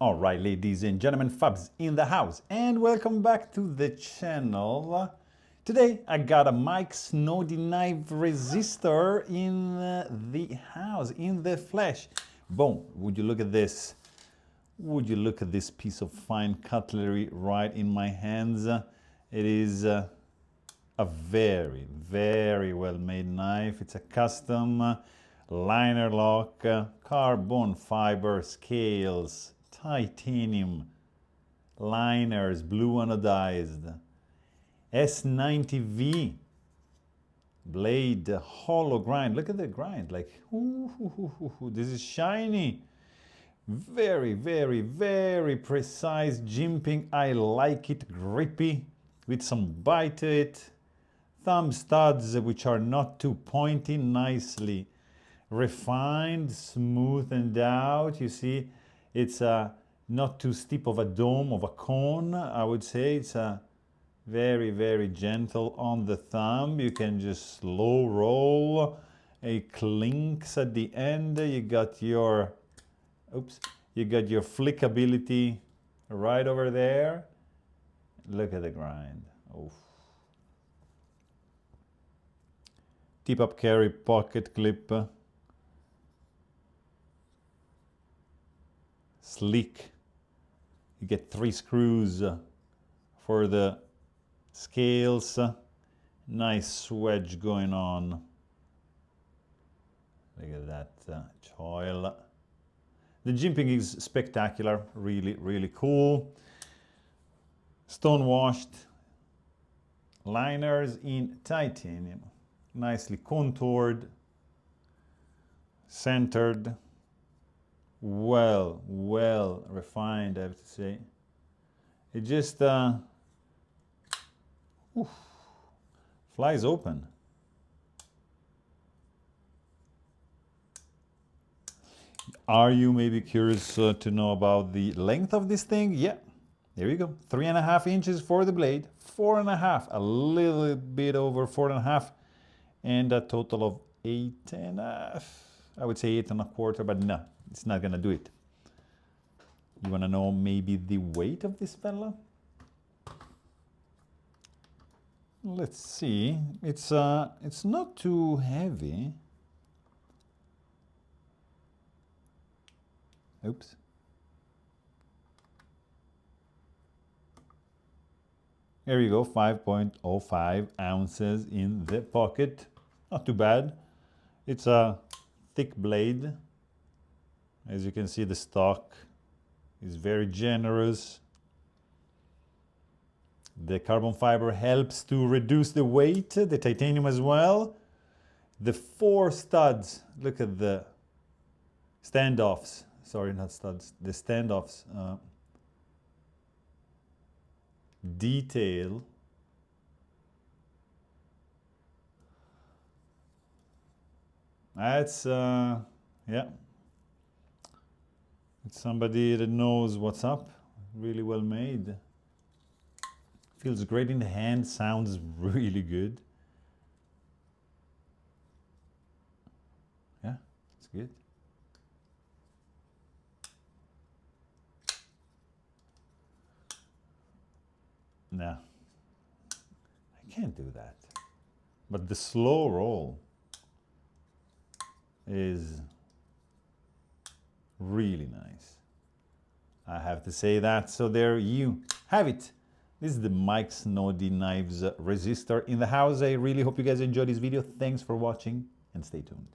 All right, ladies and gentlemen, Fabs in the house, and welcome back to the channel. Today, I got a Snody knife resistor in the house, in the flesh. Boom, would you look at this? Would you look at this piece of fine cutlery right in my hands? It is a very, very well-made knife. It's a custom liner lock, carbon fiber scales, titanium liners, blue anodized, S90V blade, hollow grind. Look at the grind, like, this is shiny. Very, very, very precise jimping. I like it, grippy, with some bite to it. Thumb studs, which are not too pointy, nicely refined, smoothened out. You see, it's not too steep of a dome, of a cone, I would say. It's very, very gentle on the thumb. You can just slow roll. It clinks at the end. You got your, you got your flickability right over there. Look at the grind. Oof. Tip-up carry pocket clip. Sleek. You get 3 screws for the scales. Nice wedge going on. Look at that choil. The jimping is spectacular, really, really cool. Stone washed liners in titanium, nicely contoured, centered. Well refined, I have to say. It just flies open. Are you maybe curious to know about the length of this thing? Yeah, there you go. 3.5 inches for the blade, 4.5, a little bit over 4.5, and a total of 8.5. I would say 8.25, but no, it's not gonna do it. You wanna know maybe the weight of this fella? Let's see. It's not too heavy. Oops. There you go, 5.05 ounces in the pocket. Not too bad. It's a thick blade. As you can see, the stock is very generous. The carbon fiber helps to reduce the weight, the titanium as well. The 4 studs, look at the standoffs. Sorry, not studs, the standoffs. Detail. That's, yeah. It's somebody that knows what's up. Really well made. Feels great in the hand, sounds really good. Yeah, it's good. No, I can't do that. But the slow roll is really nice. I have to say that. So there you have it. This is the Snody Knives Resistor in the house. I really hope you guys enjoyed this video. Thanks for watching and stay tuned.